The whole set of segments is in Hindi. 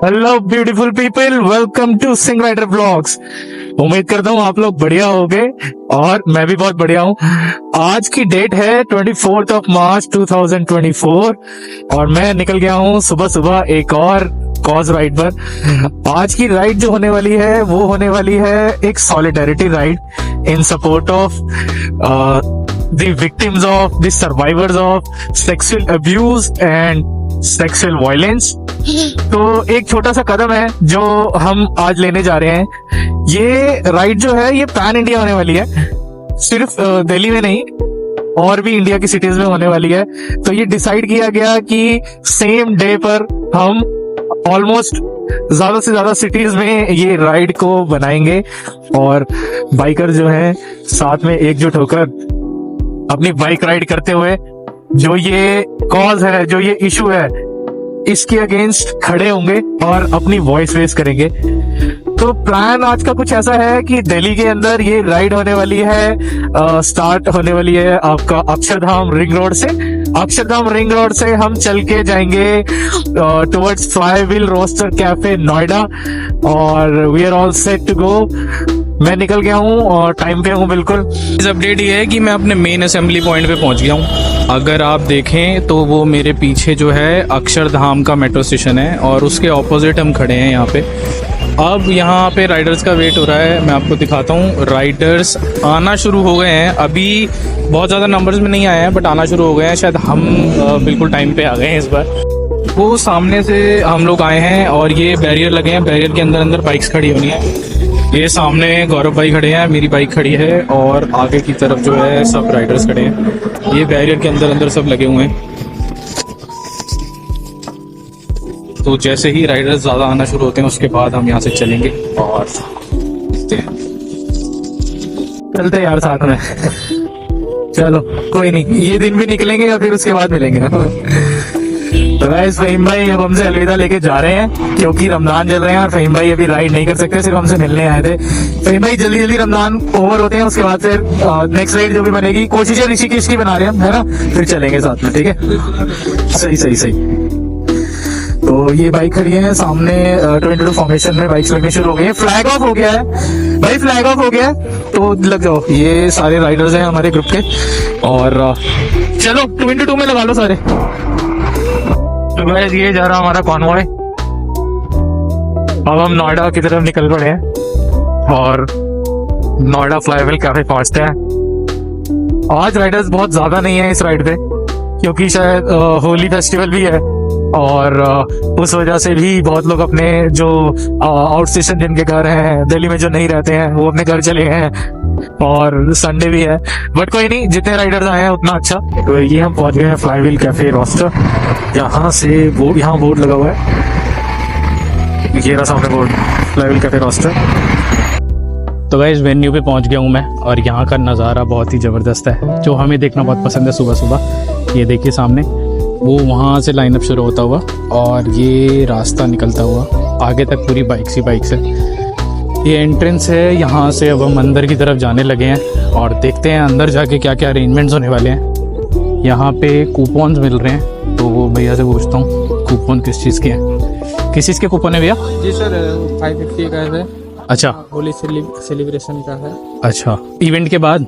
Hello beautiful people, welcome to Singh rider blogs. उम्मीद करता हूँ आप लोग बढ़िया होंगे और मैं भी बहुत बढ़िया हूँ। आज की डेट है 24 मार्च 2024 और मैं निकल गया हूँ सुबह सुबह एक और कॉज राइड पर। आज की राइड जो होने वाली है वो होने वाली है एक solidarity ride in support of the victims of the survivors of sexual abuse and sexual violence. तो एक छोटा सा कदम है जो हम आज लेने जा रहे हैं। ये राइड जो है ये पैन इंडिया होने वाली है, सिर्फ दिल्ली में नहीं और भी इंडिया की सिटीज में होने वाली है। तो ये डिसाइड किया गया कि सेम डे पर हम ऑलमोस्ट ज्यादा से ज्यादा सिटीज में ये राइड को बनाएंगे और बाइकर जो है साथ में एकजुट होकर अपनी बाइक राइड करते हुए जो ये कॉज है, जो ये इशू है, इसके अगेंस्ट खड़े होंगे और अपनी वॉइस रेस करेंगे। तो प्लान आज का कुछ ऐसा है कि दिल्ली के अंदर ये राइड होने वाली है, स्टार्ट होने वाली है आपका अक्षरधाम रिंग रोड से। अक्षरधाम रिंग रोड से हम चल के जाएंगे towards Flywheel Roaster cafe Noida और we are all set to go. मैं निकल गया हूँ और टाइम पे हूँ बिल्कुल। इस अपडेट ये है कि मैं अपने मेन असेंबली पॉइंट पे पहुंच गया हूँ। अगर आप देखें तो वो मेरे पीछे जो है अक्षरधाम का मेट्रो स्टेशन है और उसके ऑपोजिट हम खड़े हैं यहाँ पे। अब यहाँ पे राइडर्स का वेट हो रहा है, मैं आपको दिखाता हूँ। राइडर्स आना शुरू हो गए हैं, अभी बहुत ज़्यादा नंबर्स में नहीं आए हैं बट आना शुरू हो गए हैं। शायद हम बिल्कुल टाइम पे आ गए हैं इस बार। वो सामने से हम लोग आए हैं और ये बैरियर लगे हैं, बैरियर के अंदर अंदर बाइक्स खड़ी होनी है। ये सामने गौरव भाई खड़े हैं, मेरी बाइक खड़ी है और आगे की तरफ जो है सब राइडर्स खड़े हैं। ये बैरियर के अंदर अंदर सब लगे हुए हैं। तो जैसे ही राइडर्स ज़्यादा आना शुरू होते हैं उसके बाद हम यहाँ से चलेंगे और चलते यार साथ में। चलो कोई नहीं, ये दिन भी निकलेंगे या फिर उसके बाद मिलेंगे। तो गाइस फहीम भाई अब हमसे अलविदा लेके जा रहे हैं क्योंकि रमजान चल रहे हैं और फहीम भाई अभी राइड नहीं कर सकते, सिर्फ हमसे मिलने आए थे। फहीम भाई जल्दी जल्दी रमजान ओवर होते हैं उसके बाद फिर नेक्स्ट राइड जो भी बनेगी, कोशिश है ऋषिकेश की बना रहे हैं, है ना, फिर चलेंगे साथ में। ठीक है, सही सही सही। तो ये बाइक खड़ी है सामने 22 फॉर्मेशन में, बाइक्स लगनी शुरू हो गई है। फ्लैग ऑफ हो गया है भाई, फ्लैग ऑफ हो गया है तो लग जाओ। ये सारे राइडर्स हैं हमारे ग्रुप के और चलो 22 में लगा लो सारे। तो गाइस ये जा रहा हमारा कॉन्वॉय। अब हम नोएडा की तरफ निकल पड़े हैं और नोएडा फ्लाईव्हील कैफे पहुंचते हैं। आज राइडर्स बहुत ज्यादा नहीं है इस राइड पे क्योंकि शायद होली फेस्टिवल भी है और उस वजह से भी बहुत लोग अपने जो आउट स्टेशन जिनके घर हैं दिल्ली में जो नहीं रहते हैं वो अपने घर चले गए हैं और संडे भी है। बट कोई नहीं, जितने राइडर्स आए हैं उतना अच्छा। तो ये हम पहुंच गए हैं फ्लाईव्हील कैफे रोस्टर। यहाँ से वो यहाँ बोर्ड लगा हुआ है, ये रहा सामने बोर्ड, फ्लाईव्हील कैफे रोस्टर। तो गाइस वेन्यू पे पहुंच गया हूँ मैं और यहाँ का नज़ारा बहुत ही ज़बरदस्त है जो हमें देखना बहुत पसंद है सुबह सुबह। ये देखिए सामने वो वहाँ से लाइनअप शुरू होता हुआ और ये रास्ता निकलता हुआ आगे तक पूरी बाइक्स ही बाइक्स है। ये एंट्रेंस है, यहाँ से अब हम अंदर की तरफ जाने लगे हैं और देखते हैं अंदर जाके क्या क्या अरेंजमेंट्स होने वाले हैं। यहाँ पे कूपन्स मिल रहे हैं तो वो भैया से पूछता हूँ कूपन किस चीज़ के हैं, किस चीज़ के कूपन है भैया? जी सर 550 का है। अच्छा, होली सेलिब्रेशन का है। अच्छा, इवेंट के बाद?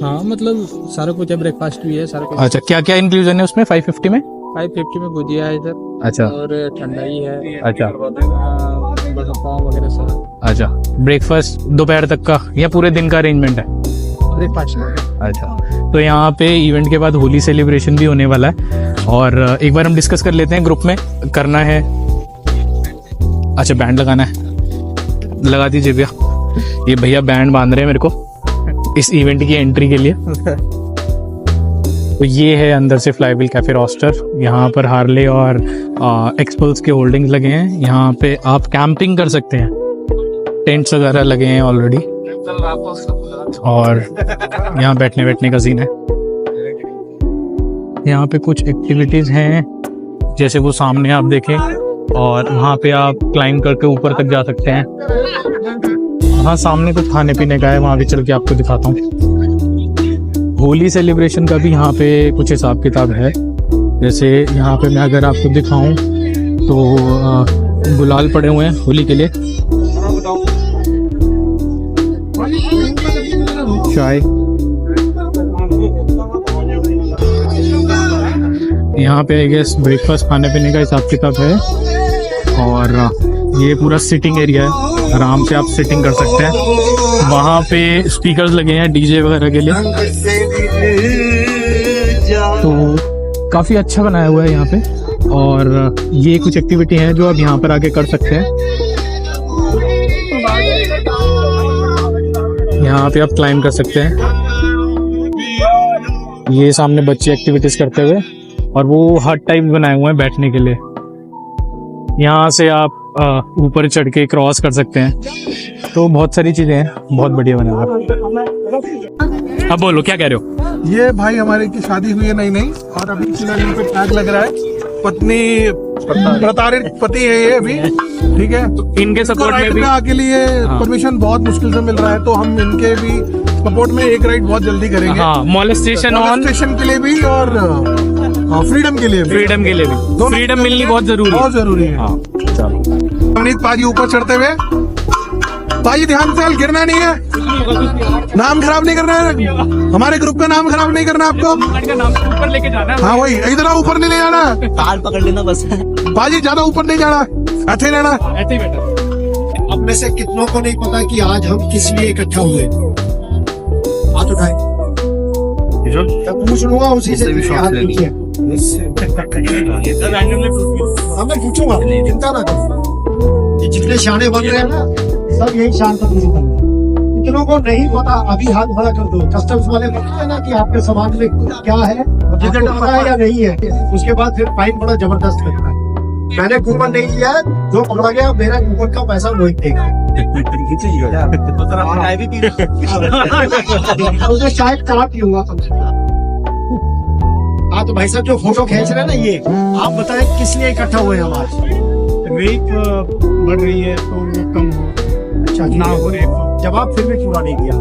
हाँ मतलब सारा कुछ है, ब्रेकफास्ट भी है सारा कुछ। अच्छा, क्या क्या इंक्लूजन है उसमें 550 में? 550 में गुजिया है सर। अच्छा, और ठंडाई है। अच्छा, पाव वगैरह सर। अच्छा, ब्रेकफास्ट दोपहर तक का या पूरे दिन का अरेंजमेंट है? ब्रेकफास्ट। अच्छा, तो यहाँ पे इवेंट के बाद होली सेलिब्रेशन भी होने वाला है और एक बार हम डिस्कस कर लेते हैं ग्रुप में करना है। अच्छा, बैंड लगाना है, लगा दीजिए भैया। ये भैया बैंड बांध रहे हैं मेरे को इस इवेंट की एंट्री के लिए। तो ये है अंदर से फ्लाईव्हील कैफे रोस्टर। यहाँ पर हार्ले और एक्सपल्स के होल्डिंग्स लगे हैं। यहाँ पे आप कैंपिंग कर सकते हैं, टेंट्स वगैरह लगे हैं ऑलरेडी और यहाँ बैठने का सीन है। यहाँ पे कुछ एक्टिविटीज हैं जैसे वो सामने आप देखें और वहाँ पे आप क्लाइंब करके ऊपर तक जा सकते हैं। हाँ, सामने कुछ खाने पीने का है, वहाँ भी चल के आपको दिखाता हूँ। होली सेलिब्रेशन का भी यहाँ पे कुछ हिसाब किताब है। जैसे यहाँ पे मैं अगर आपको दिखाऊं तो गुलाल पड़े हुए हैं होली के लिए। चाय, यहाँ पे आई गेस ब्रेकफास्ट खाने पीने का हिसाब किताब है। और ये पूरा सिटिंग एरिया है, आराम से आप सिटिंग कर सकते हैं। वहाँ पे स्पीकर्स लगे हैं डीजे वगैरह के लिए, तो काफ़ी अच्छा बनाया हुआ है यहाँ पे। और ये कुछ एक्टिविटी है जो आप यहाँ पर आके कर सकते हैं। यहाँ पे आप क्लाइंब कर सकते हैं। ये सामने बच्चे एक्टिविटीज करते हुए, और वो हट टाइप बनाए हुए हैं बैठने के लिए। यहाँ से आप ऊपर चढ़ के क्रॉस कर सकते हैं। तो बहुत सारी चीजें हैं, बहुत बढ़िया बना हुआ है। अब बोलो क्या कह रहे हो? ये भाई हमारे की शादी हुई है नई और अभी फिलहाल यहाँ पे टैग लग रहा है। पत्नी प्रताड़ित पति है ये अभी, ठीक है। तो इनके सपोर्ट में भी के लिए परमिशन बहुत मुश्किल से मिल रहा है, तो हम इनके भी सपोर्ट में एक राइड बहुत जल्दी करेंगे। हाँ, मॉलेस्टेशन के लिए भी और फ्रीडम के लिए भी। फ्रीडम मिलनी बहुत जरूरी है। हाँ, अवनीत पाजी ऊपर चढ़ते हुए, पाजी ध्यान से, गिरना नहीं है, नाम खराब नहीं करना है, हमारे ग्रुप का नाम खराब नहीं करना आपको। ऊपर लेके जाना है। हाँ वही, इतना ऊपर नहीं ले जाना, ताल पकड़ लेना बस। पाजी ज्यादा ऊपर नहीं जाना, ऐसे रहना। ऐसे ही बैठा। अब में से कितनों को नहीं पता कि आज हम किस लिए इकट्ठा हुए? हाथ उठाए, पूछ लूंगा उसी से। हाथ नीचे, मैं पूछूंगा, चिंता ना करो। ये जितने शाने बन रहे हैं ना, सब यही शान तक नहीं बन रहे। कितनों को नहीं पता, अभी हाथ खड़ा कर दो। कस्टम्स वाले बताते हैं ना कि आपके सामान में क्या है, आपको पता है या नहीं है, उसके बाद फिर फाइन बड़ा जबरदस्त लगता है। मैंने कूपन नहीं लिया है, जो पकड़ा गया मेरा कूपन का पैसा वही देगा। उसे शायद खराब पीऊंगा। हाँ तो भाई साहब जो फोटो खींच रहे हैं ना, ये आप बताएं किस लिए इकट्ठा हुए हम आज? रेट बढ़ रही है तो वो कम हो। अच्छा ना हो रहे, जवाब फिर भी पूरा नहीं दिया।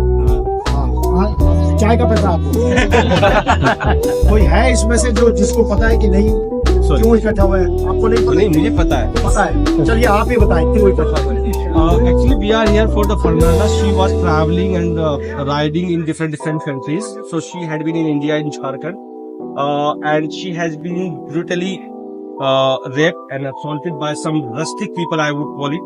हाँ, चाय का पैसा आपको। कोई है इसमें से जो जिसको पता है कि नहीं क्यों इकट्ठा हुआ है? आपको नहीं पता? नहीं, मुझे पता है। पता है, चलिए आप ही बताएं क्यों इकट्ठा हुए? Actually, we are here for the Fernanda. She was traveling and riding in different countries. So she had been in India, in Jharkhand, and she has been brutally raped and assaulted by some rustic people, I would call it.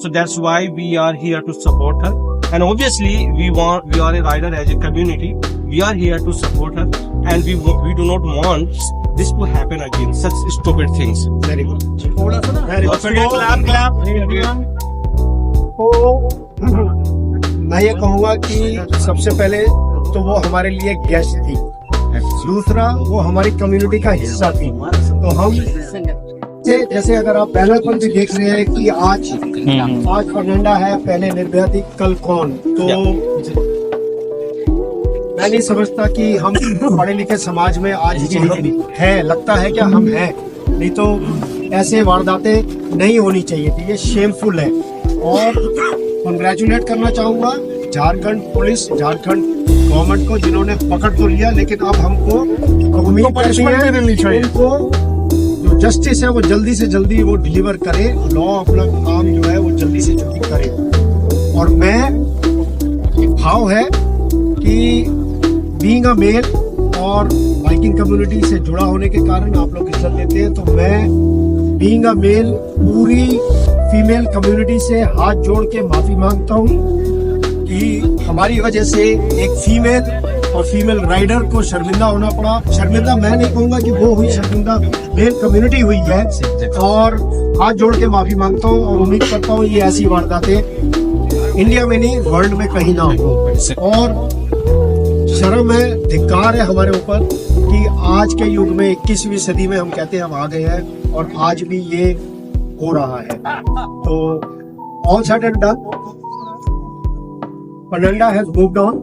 So that's why we are here to support her. And obviously, we are a rider as a community. We are here to support her, and we do not want this to happen again. Such stupid things. Very good. Very good. Clap. मैं ये कहूँगा कि सबसे पहले तो वो हमारे लिए गेस्ट थी, दूसरा वो हमारी कम्युनिटी का हिस्सा थी। तो हम जैसे अगर आप बैनर पर भी देख रहे हैं कि आज फर्नांडा है, पहले निर्भया थी, कल कौन। तो मैं नहीं समझता कि हम पढ़े लिखे समाज में आज है, लगता है क्या हम हैं, नहीं तो ऐसे वारदातें नहीं होनी चाहिए थी। ये शेमफुल है। और कंग्रेचुलेट करना चाहूंगा झारखंड पुलिस, झारखंड गवर्नमेंट को, जिन्होंने पकड़ तो लिया, लेकिन अब हमको उम्मीद करनी चाहिए उनको जो जस्टिस है वो जल्दी से जल्दी वो डिलीवर करे, लॉ अपना काम जो है वो जल्दी से जल्दी करे। और मैं एक भाव है कि बीइंग अ मेल और बाइकिंग कम्युनिटी से जुड़ा होने के कारण आप लोग इज्जत देते हैं, तो मैं बीइंग अ मेल पूरी फीमेल कम्युनिटी से हाथ जोड़ के माफी मांगता हूँ कि हमारी वजह से एक फीमेल और फीमेल राइडर को शर्मिंदा होना पड़ा। शर्मिंदा मैं नहीं कहूँगा कि वो हुई, शर्मिंदा मेल कम्युनिटी हुई है। और हाथ जोड़ के माफी मांगता हूँ और उम्मीद करता हूँ ये ऐसी वारदातें इंडिया में नहीं, वर्ल्ड में कहीं ना हो। और शर्म है, धिक्कार है हमारे ऊपर कि आज के युग में 21वीं सदी में हम कहते हैं हम आ गए हैं और आज भी ये हो रहा है। तो all said and done, Fernanda has moved on.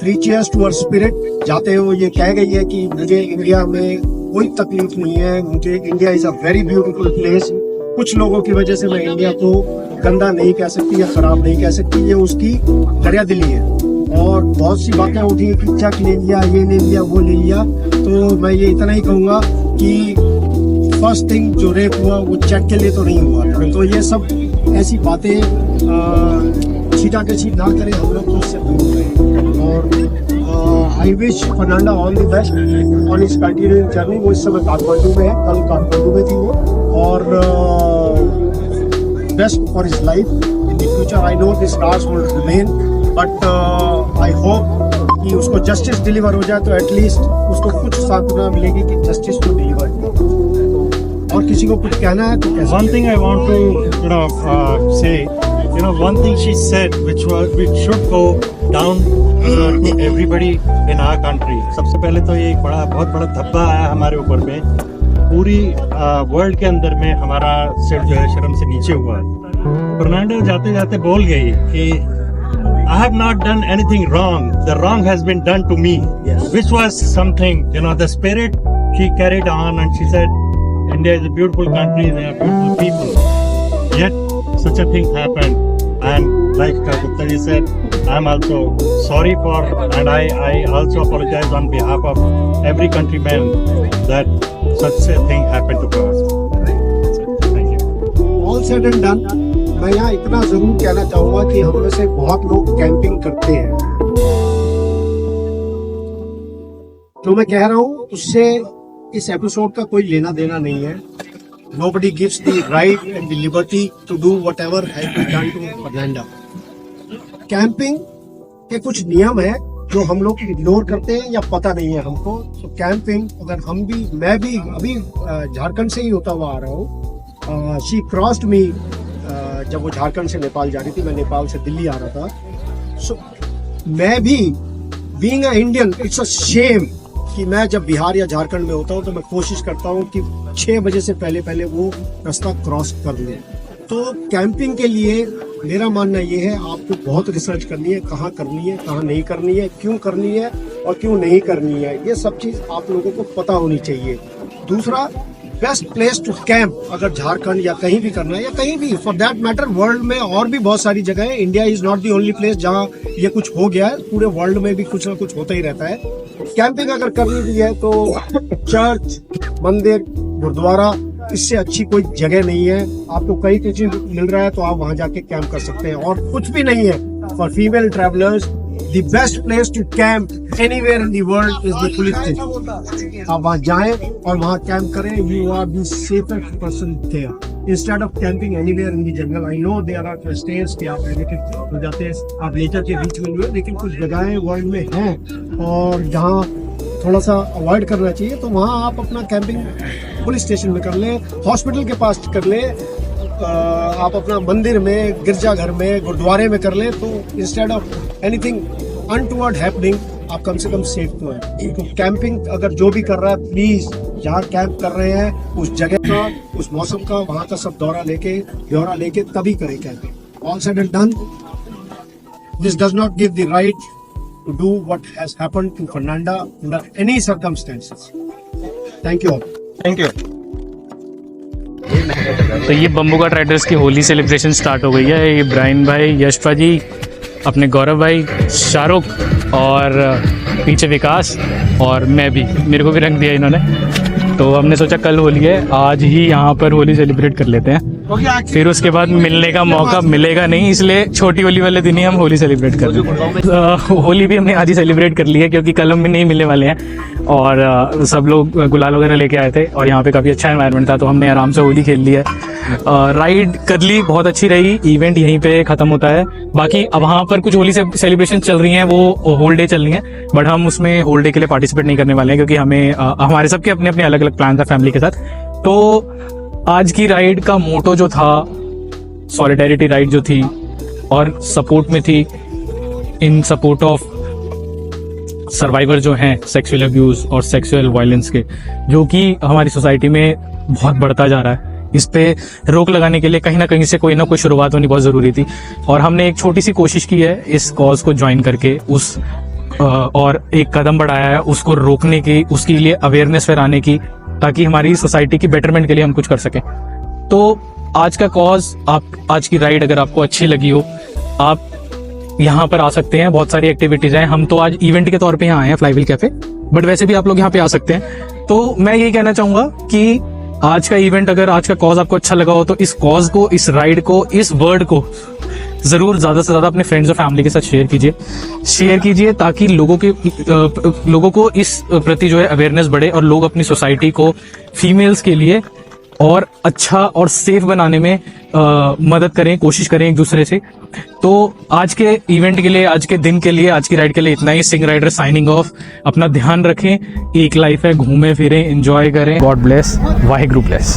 3 cheers to her spirit. जाते हुए ये कह गई है कि मुझे इंडिया में कोई तकलीफ नहीं है, मुझे India is a very beautiful place. कुछ लोगों की वजह से मैं इंडिया को गंदा नहीं कह सकती या खराब नहीं कह सकती, ये उसकी दरिया दिली है। और बहुत सी बातें उठी कि चेक ले लिया, ये ले लिया, वो ले लिया। तो मैं ये इतना ही कहूँगा कि फर्स्ट थिंग जो रेप हुआ वो चेक के लिए तो नहीं हुआ था। तो ये सब ऐसी बातें छीटा के छीट ना करें, हम लोग तो उससे दूर रहें। और I wish Fernanda all the best on इस कंटिन्यूइंग जर्नी। वो इस समय काठमांडू में है, कल काठमांडू में थी वो, और best for his life in the future. I know the stars will remain, but I hope कि उसको जस्टिस डिलीवर हो जाए, तो एटलीस्ट उसको कुछ सांत्वना मिलेगी कि जस्टिस को डिलीवर हो। और किसी को कुछ कहना है तो कैसे? One thing I want to say, one thing she said which should go down to everybody in our country. सबसे पहले तो ये एक बहुत बड़ा धब्बा आया हमारे ऊपर में, पूरी वर्ल्ड के अंदर में हमारा सिर जो है शर्म से नीचे हुआ। फर्नांडो जाते जाते बोल गई कि I have not done anything wrong. The wrong has been done to me, which was something, the spirit she carried on, and she said, India is a beautiful country, there are beautiful people. Yet, such a thing happened. And like Gupta ji said, I'm also sorry for, and I also apologize on behalf of every countryman that such a thing happened to us. Thank you. All said and done, मैं यहाँ इतना जरूर कहना चाहूंगा कि हम में से बहुत लोग कैंपिंग करते हैं। जो मैं कह रहा हूँ उससे इस एपिसोड का कोई लेना देना नहीं है। Nobody gives the right and the liberty to do whatever has been done to Fernanda. Camping के कुछ नियम है जो हम लोग इग्नोर करते हैं या पता नहीं है हमको। तो कैंपिंग अगर मैं भी अभी झारखंड से ही होता हुआ आ रहा हूँ। शी क्रॉस्ड मी जब वो झारखंड से नेपाल जा रही थी, मैं नेपाल से दिल्ली आ रहा था। सो मैं भी being a Indian, it's a shame कि मैं जब बिहार या झारखंड में होता हूँ तो मैं कोशिश करता हूँ कि 6 बजे से पहले वो रास्ता क्रॉस कर ले। तो कैंपिंग के लिए मेरा मानना ये है, आपको बहुत रिसर्च करनी है, कहाँ करनी है, कहाँ नहीं करनी है, क्यों करनी है और क्यों नहीं करनी है, ये सब चीज आप लोगों को पता होनी चाहिए। दूसरा, बेस्ट प्लेस टू कैंप अगर झारखंड या कहीं भी करना है, या कहीं भी फॉर दैट मैटर वर्ल्ड में और भी बहुत सारी जगह है। India is not the only place जहाँ ये कुछ हो गया है, पूरे वर्ल्ड में भी कुछ ना कुछ होता ही रहता है। कैंपिंग अगर करनी भी है तो चर्च, मंदिर, गुरुद्वारा, इससे अच्छी कोई जगह नहीं है। आपको कहीं कुछ मिल रहा है तो आप वहां जाके कैंप कर सकते हैं, और कुछ भी नहीं है। For female travellers the best place to camp anywhere in the world is the police station. आप वहां जाएं और वहां कैंप करें, you are the safest person there instead of camping anywhere in the jungle. I know there are states कि आप एडिक्टेड हो जाते हैं, आप नेचर के बीच में हुए, लेकिन कुछ जगहें वर्ल्ड में हैं और जहां थोड़ा सा अवॉइड करना चाहिए, तो वहाँ आप अपना कैंपिंग पुलिस स्टेशन में कर लें, हॉस्पिटल के पास कर लें, आप अपना मंदिर में, गिरजाघर में, गुरुद्वारे में कर लें। तो instead of anything untoward happening आप कम से कम सेफ तो है। तो कैंपिंग अगर जो भी कर रहा है, प्लीज जहाँ कैंप कर रहे हैं उस जगह का, उस मौसम का, वहाँ का सब ब्यौरा लेके तभी करें camping. All said and done, this does not give the right to do what has happened to Fernanda under any circumstances. Thank you all. Thank you. तो ये बम्बू का ट्राइडर्स की होली सेलिब्रेशन स्टार्ट हो गई है। ये इब्राहिम भाई, यशपा जी, अपने गौरव भाई, शाहरुख और पीछे विकास और मैं भी, मेरे को भी रंग दिया इन्होंने। तो हमने सोचा कल होली है, आज ही यहाँ पर होली सेलिब्रेट कर लेते हैं, फिर उसके बाद मिलने का मौका मिलेगा नहीं, इसलिए छोटी होली वाले दिन ही हम होली सेलिब्रेट कर रहे हैं। होली भी हमने आज ही सेलिब्रेट कर ली है क्योंकि कल हम भी नहीं मिलने वाले हैं, और सब लोग गुलाल वगैरह लेके आए थे और यहाँ पे काफ़ी अच्छा एनवायरनमेंट था, तो हमने आराम से होली खेल ली है, राइड कर ली, बहुत अच्छी रही। इवेंट यहीं पे खत्म होता है। बाकी अब वहाँ पर कुछ होली से सेलिब्रेशन चल रही हैं, वो होल डे चल रही हैं, बट हम उसमें होल डे के लिए पार्टिसिपेट नहीं करने वाले हैं क्योंकि हमें हमारे सबके अपने अपने अलग अलग प्लान था फैमिली के साथ। तो आज की राइड का मोटो जो था, सॉलिडेरिटी राइड जो थी और सपोर्ट में थी, इन सपोर्ट ऑफ सर्वाइवर जो हैं सेक्सुअल अब्यूज और सेक्सुअल वायलेंस के, जो कि हमारी सोसाइटी में बहुत बढ़ता जा रहा है। इस पे रोक लगाने के लिए कहीं ना कहीं से कोई ना कोई शुरुआत होनी बहुत जरूरी थी, और हमने एक छोटी सी कोशिश की है इस कॉज को ज्वाइन करके, उस और एक कदम बढ़ाया है उसको रोकने की, उसके लिए अवेयरनेस फैलाने की, ताकि हमारी सोसाइटी की बेटरमेंट के लिए हम कुछ कर सकें। तो आज का कॉज, आज की राइड अगर आपको अच्छी लगी हो, आप यहाँ पर आ सकते हैं। बहुत सारी एक्टिविटीज हैं। हम तो आज इवेंट के तौर पे यहाँ आए हैं फ्लाईव्हील कैफे, बट वैसे भी आप लोग यहाँ पे आ सकते हैं। तो मैं यही कहना चाहूंगा कि आज का इवेंट, अगर आज का कॉज आपको अच्छा लगा हो तो इस कॉज को, इस राइड को, इस वर्ड को जरूर ज्यादा से ज्यादा अपने फ्रेंड्स और फैमिली के साथ शेयर कीजिए ताकि लोगों को इस प्रति जो है अवेयरनेस बढ़े और लोग अपनी सोसाइटी को फीमेल्स के लिए और अच्छा और सेफ बनाने में मदद करें, कोशिश करें एक दूसरे से। तो आज के इवेंट के लिए, आज के दिन के लिए, आज की राइड के लिए इतना ही। Singh rider signing off. अपना ध्यान रखें, एक लाइफ है, घूमें फिरें, एंजॉय करें। God bless, Waheguru bless.